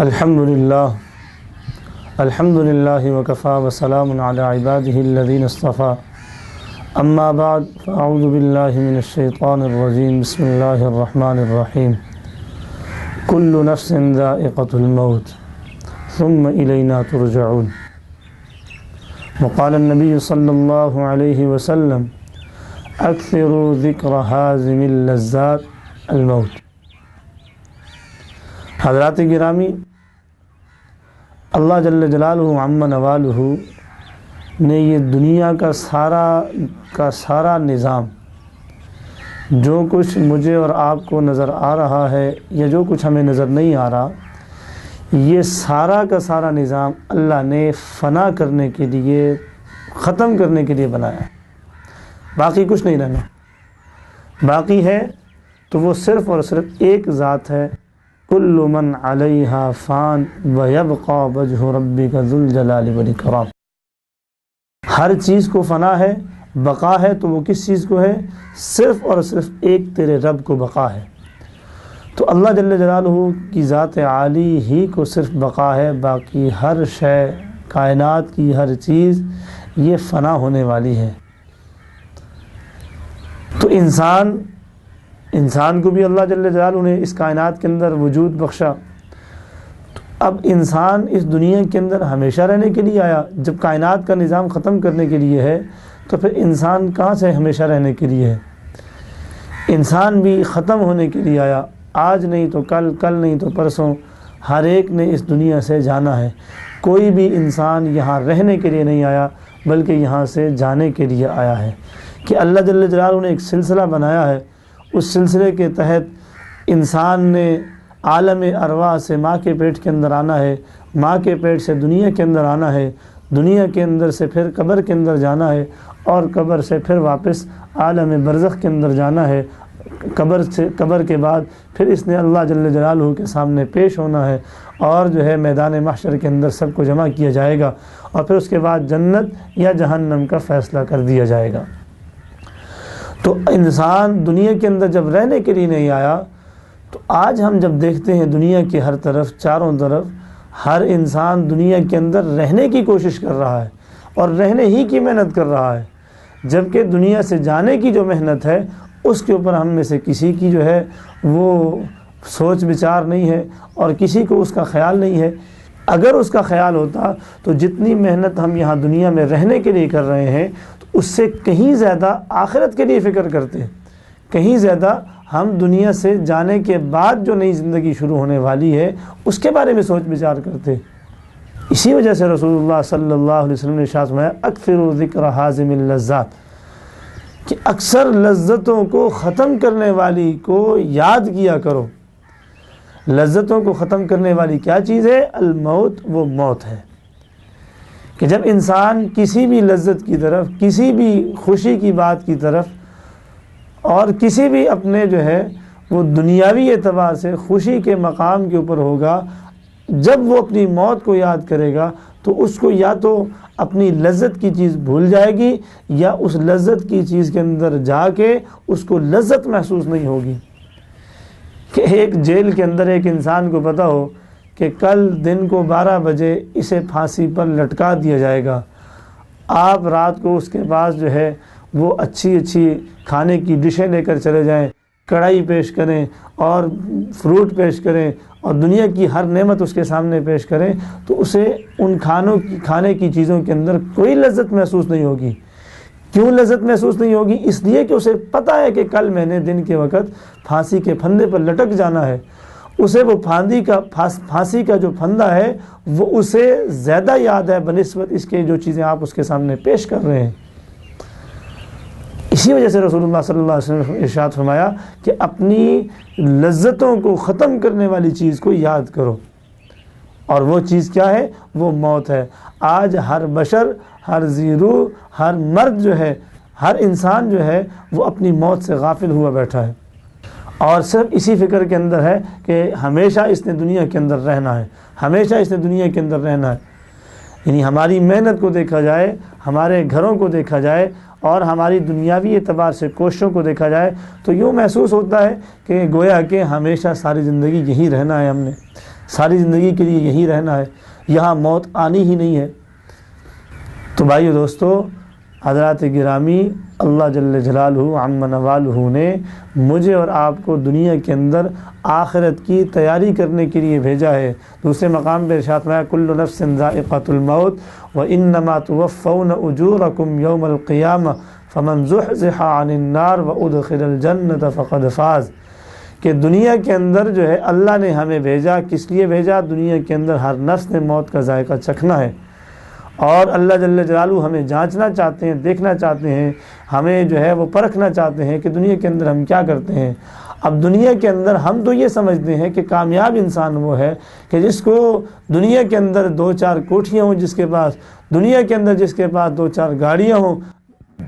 الحمد لله وكفى وسلام على عباده الذين اصطفى اما بعد فاعوذ بالله من الشيطان الرجيم بسم الله الرحمن الرحيم كل نفس ذائقة الموت ثم إلينا ترجعون وقال النبي صلى الله عليه وسلم اكثروا ذكر هازم اللذات الموت۔ حضرات گرامی، اللہ جل جلالہ عم نوالہ نے یہ دنیا کا سارا نظام، جو کچھ مجھے اور آپ کو نظر آ رہا ہے یا جو کچھ ہمیں نظر نہیں آ رہا، یہ سارا کا سارا نظام اللہ نے فنا کرنے کے لیے، ختم کرنے کے لیے بنایا ہے۔ باقی کچھ نہیں رہنا، باقی ہے تو وہ صرف اور صرف ایک ذات ہے، کل من علیہا فان ویبقی وجہ ربک ذو الجلال والاکرام۔ ہر چیز کو فنا ہے، بقا ہے، تو وہ کس چیز کو ہے؟ صرف اور صرف ایک تیرے رب کو بقا ہے۔ تو اللہ جل جلالہ کی ذات عالی ہی کو صرف بقا ہے، باقی ہر شے، کائنات کی ہر چیز یہ فنا ہونے والی ہے۔ تو انسان کو بھی اللہ جل جلالہ نے اس کائنات کے اندر وجود بخشا۔ تو اب انسان اس دنیا کے اندر ہمیشہ رہنے کے لیے آیا۔ جب کائنات کا نظام ختم کرنے کے لیے ہے تو پھر انسان کہاں سے ہمیشہ رہنے کے لیے ہے؟ انسان بھی ختم ہونے کے لیے آیا، آج نہیں تو کل، کل نہیں تو پرسوں، ہر ایک نے اس دنیا سے جانا ہے۔ کوئی بھی انسان یہاں رہنے کے لیے نہیں آیا بلکہ یہاں سے جانے کے لیے آیا ہے، کہ اللہ جل جلالہ نے ایک سلسلہ بنایا ہے۔ اس سلسلے کے تحت انسان نے عالم ارواح سے ماں کے پیٹ کے اندر آنا ہے، ماں کے پیٹ سے دنیا کے اندر آنا ہے، دنیا کے اندر سے پھر قبر کے اندر جانا ہے، اور قبر سے پھر واپس عالم برزخ کے اندر جانا ہے۔ قبر کے بعد پھر اس نے اللہ جل جلالہ کے سامنے پیش ہونا ہے، اور جو ہے میدان محشر کے اندر سب کو جمع کیا جائے گا، اور پھر اس کے بعد جنت یا جہنم کا فیصلہ کر دیا جائے گا۔ تو انسان دنیا کے اندر جب رہنے کے لیے نہیں آیا، تو آج ہم جب دیکھتے ہیں دنیا کی ہر طرف، چاروں طرف ہر انسان دنیا کے اندر رہنے کی کوشش کر رہا ہے اور رہنے ہی کی محنت کر رہا ہے، جبکہ دنیا سے جانے کی جو محنت ہے اس کے اوپر ہم میں سے کسی کی جو ہے وہ سوچ بچار نہیں ہے، اور کسی کو اس کا خیال نہیں ہے۔ اگر اس کا خیال ہوتا تو جتنی محنت ہم یہاں دنیا میں رہنے کے لیے کر رہے ہیں، تو اس سے کہیں زیادہ آخرت کے لیے فکر کرتے ہیں، کہیں زیادہ ہم دنیا سے جانے کے بعد جو نئی زندگی شروع ہونے والی ہے اس کے بارے میں سوچ بچار کرتے۔ اسی وجہ سے رسول اللہ صلی اللہ علیہ وسلم نے ارشاد فرمایا اکثروا ذکر حازم اللذات، کہ اکثر لذتوں کو ختم کرنے والی کو یاد کیا کرو۔ لذتوں کو ختم کرنے والی کیا چیز ہے؟ الموت، وہ موت ہے۔ کہ جب انسان کسی بھی لذت کی طرف، کسی بھی خوشی کی بات کی طرف، اور کسی بھی اپنے جو ہے وہ دنیاوی اعتبار سے خوشی کے مقام کے اوپر ہوگا، جب وہ اپنی موت کو یاد کرے گا تو اس کو یا تو اپنی لذت کی چیز بھول جائے گی، یا اس لذت کی چیز کے اندر جا کے اس کو لذت محسوس نہیں ہوگی۔ کہ ایک جیل کے اندر ایک انسان کو پتہ ہو کہ کل دن کو 12 بجے اسے پھانسی پر لٹکا دیا جائے گا، آپ رات کو اس کے پاس جو ہے وہ اچھی کھانے کی ڈشیں لے کر چلے جائیں، کڑھائی پیش کریں اور فروٹ پیش کریں اور دنیا کی ہر نعمت اس کے سامنے پیش کریں، تو اسے ان کھانے کی چیزوں کے اندر کوئی لذت محسوس نہیں ہوگی۔ کیوں لذت محسوس نہیں ہوگی؟ اس لیے کہ اسے پتہ ہے کہ کل میں نے دن کے وقت پھانسی کے پھندے پر لٹک جانا ہے۔ اسے وہ پھانسی کا جو پھندا ہے وہ اسے زیادہ یاد ہے بنسبت اس کے جو چیزیں آپ اس کے سامنے پیش کر رہے ہیں۔ اسی وجہ سے رسول اللہ صلی اللہ علیہ وسلم نے ارشاد فرمایا کہ اپنی لذتوں کو ختم کرنے والی چیز کو یاد کرو، اور وہ چیز کیا ہے؟ وہ موت ہے۔ آج ہر بشر، ہر ذی روح، ہر مرد جو ہے، ہر انسان جو ہے وہ اپنی موت سے غافل ہوا بیٹھا ہے، اور صرف اسی فکر کے اندر ہے کہ ہمیشہ اس نے دنیا کے اندر رہنا ہے، ہمیشہ اس نے دنیا کے اندر رہنا ہے۔ یعنی ہماری محنت کو دیکھا جائے، ہمارے گھروں کو دیکھا جائے، اور ہماری دنیاوی اعتبار سے کوششوں کو دیکھا جائے تو یوں محسوس ہوتا ہے کہ گویا کہ ہمیشہ ساری زندگی یہی رہنا ہے ہم نے، ساری زندگی کے لیے یہیں رہنا ہے، یہاں موت آنی ہی نہیں ہے۔ تو بھائیو دوستو، حضرات گرامی، اللہ جل جلالہ عم نوالہ نے مجھے اور آپ کو دنیا کے اندر آخرت کی تیاری کرنے کے لیے بھیجا ہے۔ دوسرے مقام پہ ارشاد فرمایا کل نفس ذائقۃ الموت وانما توفون اجورکم یوم القیامہ فمن زحزح عن النار وادخل الجنۃ فقد فاز، کہ دنیا کے اندر جو ہے اللہ نے ہمیں بھیجا، کس لیے بھیجا؟ دنیا کے اندر ہر نفس نے موت کا ذائقہ چکھنا ہے، اور اللہ جل جلالہ ہمیں جانچنا چاہتے ہیں، دیکھنا چاہتے ہیں، ہمیں جو ہے وہ پرکھنا چاہتے ہیں کہ دنیا کے اندر ہم کیا کرتے ہیں۔ اب دنیا کے اندر ہم تو یہ سمجھتے ہیں کہ کامیاب انسان وہ ہے کہ جس کو دنیا کے اندر 2-4 کوٹھیاں ہوں، جس کے پاس دنیا کے اندر جس کے پاس 2-4 گاڑیاں ہوں،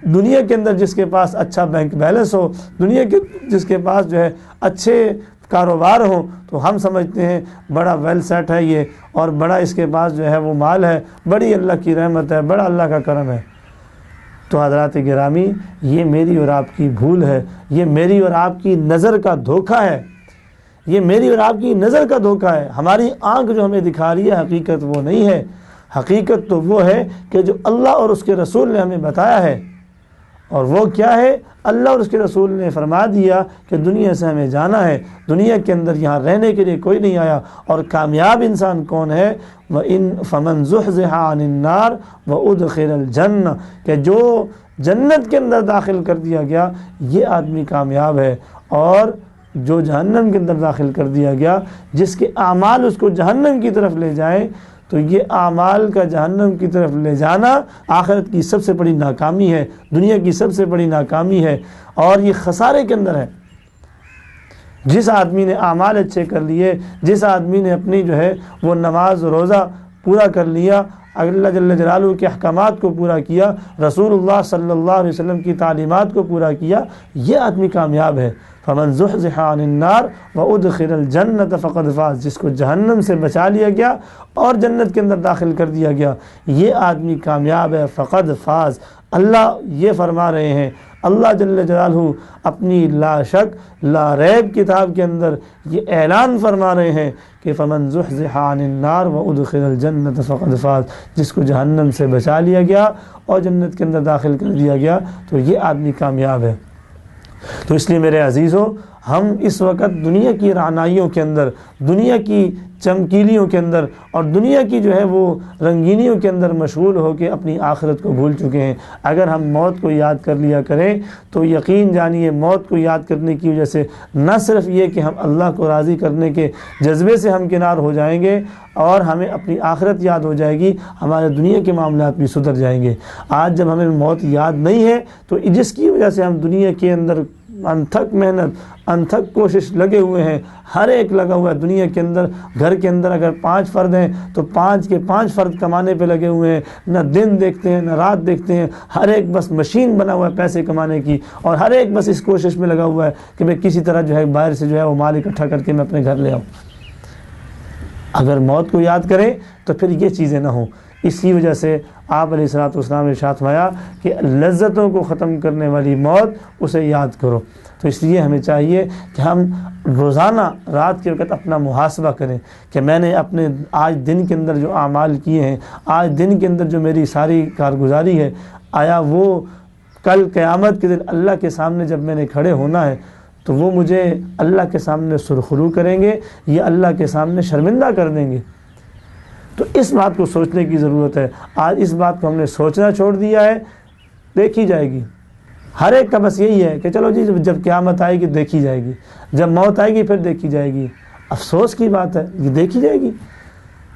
دنیا کے اندر جس کے پاس اچھا بینک بیلنس ہو، دنیا کے جس کے پاس جو ہے اچھے کاروبار ہوں، تو ہم سمجھتے ہیں بڑا ویل سیٹ ہے یہ، اور بڑا اس کے پاس جو ہے وہ مال ہے، بڑی اللہ کی رحمت ہے، بڑا اللہ کا کرم ہے۔ تو حضرات گرامی، یہ میری اور آپ کی بھول ہے، یہ میری اور آپ کی نظر کا دھوکہ ہے، یہ میری اور آپ کی نظر کا دھوکہ ہے۔ ہماری آنکھ جو ہمیں دکھا رہی ہے حقیقت وہ نہیں ہے، حقیقت تو وہ ہے کہ جو اللہ اور اس کے رسول نے ہمیں بتایا ہے، اور وہ کیا ہے؟ اللہ اور اس کے رسول نے فرما دیا کہ دنیا سے ہمیں جانا ہے، دنیا کے اندر یہاں رہنے کے لیے کوئی نہیں آیا۔ اور کامیاب انسان کون ہے؟ فَمَنْ زُحْزِحَ عَنِ النَّارِ وَأُدْخِلَ الْجَنَّةِ، کہ جو جنت کے اندر داخل کر دیا گیا یہ آدمی کامیاب ہے، اور جو جہنم کے اندر داخل کر دیا گیا، جس کے اعمال اس کو جہنم کی طرف لے جائیں، تو یہ اعمال کا جہنم کی طرف لے جانا آخرت کی سب سے بڑی ناکامی ہے، دنیا کی سب سے بڑی ناکامی ہے، اور یہ خسارے کے اندر ہے۔ جس آدمی نے اعمال اچھے کر لیے، جس آدمی نے اپنی جو ہے وہ نماز روزہ پورا کر لیا، اللہ جل جلالہ کے احکامات کو پورا کیا، رسول اللہ صلی اللہ علیہ وسلم کی تعلیمات کو پورا کیا، یہ آدمی کامیاب ہے۔ فمن زحزح عن النار وادخل الجنۃ فقد فاز، جس کو جہنم سے بچا لیا گیا اور جنت کے اندر داخل کر دیا گیا، یہ آدمی کامیاب ہے، فقد فاز۔ اللہ یہ فرما رہے ہیں، اللہ جل جلالہ اپنی لا شک لا ریب کتاب کے اندر یہ اعلان فرما رہے ہیں کہ فمن زحزح عن النار وادخل الجنۃ فقد فاز، جس کو جہنم سے بچا لیا گیا اور جنت کے اندر داخل کر دیا گیا تو یہ آدمی کامیاب ہے۔ تو اس لیے میرے عزیزوں، ہم اس وقت دنیا کی رعنائیوں کے اندر، دنیا کی چمکیلیوں کے اندر اور دنیا کی جو ہے وہ رنگینیوں کے اندر مشغول ہو کے اپنی آخرت کو بھول چکے ہیں۔ اگر ہم موت کو یاد کر لیا کریں تو یقین جانیے موت کو یاد کرنے کی وجہ سے نہ صرف یہ کہ ہم اللہ کو راضی کرنے کے جذبے سے ہم کنار ہو جائیں گے اور ہمیں اپنی آخرت یاد ہو جائے گی، ہمارے دنیا کے معاملات بھی سدھر جائیں گے۔ آج جب ہمیں موت یاد نہیں ہے تو جس کی وجہ سے ہم دنیا کے اندر انتھک محنت، انتھک کوشش لگے ہوئے ہیں، ہر ایک لگا ہوا ہے دنیا کے اندر۔ گھر کے اندر اگر 5 فرد ہیں تو 5 کے 5 فرد کمانے پہ لگے ہوئے ہیں، نہ دن دیکھتے ہیں نہ رات دیکھتے ہیں، ہر ایک بس مشین بنا ہوا ہے پیسے کمانے کی، اور ہر ایک بس اس کوشش میں لگا ہوا ہے کہ میں کسی طرح جو ہے باہر سے جو ہے وہ مال اکٹھا کر کے میں اپنے گھر لے آؤں۔ اگر موت کو یاد کریں تو پھر یہ چیزیں نہ ہوں۔ اسی وجہ سے آپ علیہ الصلوۃ والسلام نے ارشاد فرمایا کہ لذتوں کو ختم کرنے والی موت اسے یاد کرو۔ تو اس لیے ہمیں چاہیے کہ ہم روزانہ رات کے وقت اپنا محاسبہ کریں کہ میں نے اپنے آج دن کے اندر جو اعمال کیے ہیں، آج دن کے اندر جو میری ساری کارگزاری ہے، آیا وہ کل قیامت کے دن اللہ کے سامنے جب میں نے کھڑے ہونا ہے تو وہ مجھے اللہ کے سامنے سرخرو کریں گے یا اللہ کے سامنے شرمندہ کر دیں گے؟ تو اس بات کو سوچنے کی ضرورت ہے۔ آج اس بات کو ہم نے سوچنا چھوڑ دیا ہے، دیکھی جائے گی۔ ہر ایک کا بس یہی ہے کہ چلو جی جب قیامت آئے گی دیکھی جائے گی، جب موت آئے گی پھر دیکھی جائے گی۔ افسوس کی بات ہے، یہ دیکھی جائے گی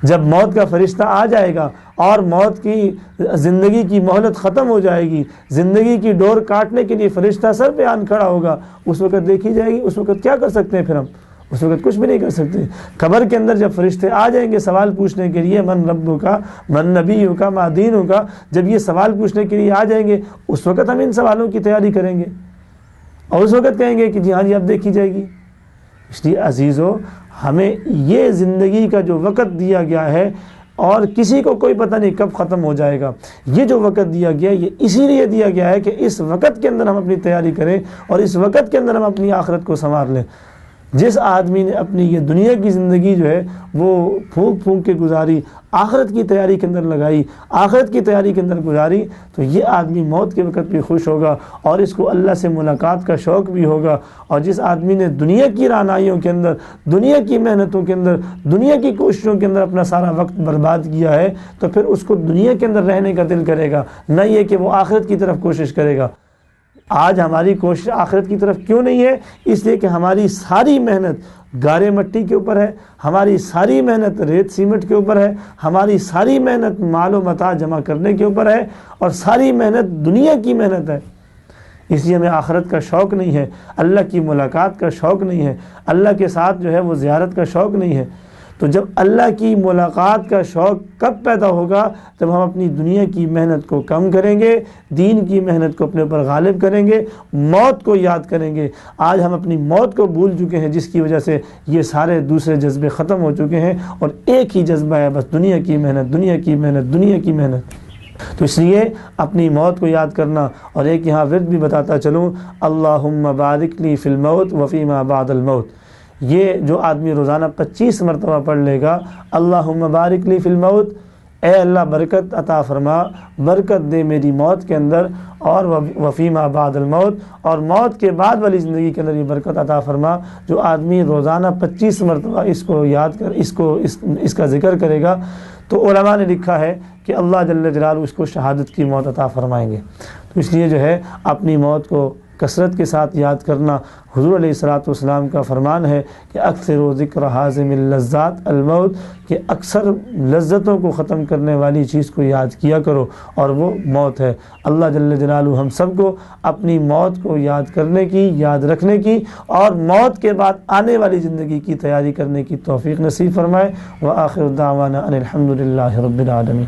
جب موت کا فرشتہ آ جائے گا اور موت کی زندگی کی مہلت ختم ہو جائے گی، زندگی کی ڈور کاٹنے کے لیے فرشتہ سر پہ آن کھڑا ہوگا، اس وقت دیکھی جائے گی۔ اس وقت کیا کر سکتے ہیں پھر ہم؟ اس وقت کچھ بھی نہیں کر سکتے۔ قبر کے اندر جب فرشتے آ جائیں گے سوال پوچھنے کے لیے، من ربک کا، من نبیک کا، ما دینک کا، جب یہ سوال پوچھنے کے لیے آ جائیں گے اس وقت ہم ان سوالوں کی تیاری کریں گے اور اس وقت کہیں گے کہ جی ہاں جی اب دیکھی جائے گی۔ اس لیے عزیزو، ہمیں یہ زندگی کا جو وقت دیا گیا ہے اور کسی کو کوئی پتہ نہیں کب ختم ہو جائے گا، یہ جو وقت دیا گیا یہ اسی لیے دیا گیا ہے کہ اس وقت کے اندر ہم اپنی تیاری کریں اور اس وقت کے اندر ہم اپنی آخرت کو سنوار لیں۔ جس آدمی نے اپنی یہ دنیا کی زندگی جو ہے وہ پھونک پھونک کے گزاری، آخرت کی تیاری کے اندر لگائی، آخرت کی تیاری کے اندر گزاری، تو یہ آدمی موت کے وقت بھی خوش ہوگا اور اس کو اللہ سے ملاقات کا شوق بھی ہوگا۔ اور جس آدمی نے دنیا کی رعنائیوں کے اندر، دنیا کی محنتوں کے اندر، دنیا کی کوششوں کے اندر اپنا سارا وقت برباد کیا ہے، تو پھر اس کو دنیا کے اندر رہنے کا دل کرے گا، نہ یہ کہ وہ آخرت کی طرف کوشش کرے گا۔ آج ہماری کوشش آخرت کی طرف کیوں نہیں ہے؟ اس لیے کہ ہماری ساری محنت گارے مٹی کے اوپر ہے، ہماری ساری محنت ریت سیمنٹ کے اوپر ہے، ہماری ساری محنت مال و متاع جمع کرنے کے اوپر ہے، اور ساری محنت دنیا کی محنت ہے۔ اس لیے ہمیں آخرت کا شوق نہیں ہے، اللہ کی ملاقات کا شوق نہیں ہے، اللہ کے ساتھ جو ہے وہ زیارت کا شوق نہیں ہے۔ تو جب اللہ کی ملاقات کا شوق کب پیدا ہوگا؟ جب ہم اپنی دنیا کی محنت کو کم کریں گے، دین کی محنت کو اپنے اوپر غالب کریں گے، موت کو یاد کریں گے۔ آج ہم اپنی موت کو بھول چکے ہیں، جس کی وجہ سے یہ سارے دوسرے جذبے ختم ہو چکے ہیں، اور ایک ہی جذبہ ہے، بس دنیا کی محنت، دنیا کی محنت، دنیا کی محنت۔ تو اس لیے اپنی موت کو یاد کرنا، اور ایک یہاں ورد بھی بتاتا چلوں، اللہم بارک لی فی الموت وفیما بعد الموت۔ یہ جو آدمی روزانہ 25 مرتبہ پڑھ لے گا، اللہم بارک لی فی الموت، اے اللہ برکت عطا فرما، برکت دے میری موت کے اندر، اور وفیما بعد الموت، اور موت کے بعد والی زندگی کے اندر یہ برکت عطا فرما۔ جو آدمی روزانہ 25 مرتبہ اس کو یاد کر اس کا ذکر کرے گا، تو علماء نے لکھا ہے کہ اللہ جل جلالہ اس کو شہادت کی موت عطا فرمائیں گے۔ تو اس لیے جو ہے اپنی موت کو کثرت کے ساتھ یاد کرنا۔ حضور علیہ الصلوۃ والسلام کا فرمان ہے کہ اکثر و ذکر حازم اللذات الموت، کہ اکثر لذتوں کو ختم کرنے والی چیز کو یاد کیا کرو، اور وہ موت ہے۔ اللہ جل جلالہ ہم سب کو اپنی موت کو یاد کرنے کی، یاد رکھنے کی، اور موت کے بعد آنے والی زندگی کی تیاری کرنے کی توفیق نصیب فرمائے۔ وآخر دعوانا ان الحمد للہ رب العالمین۔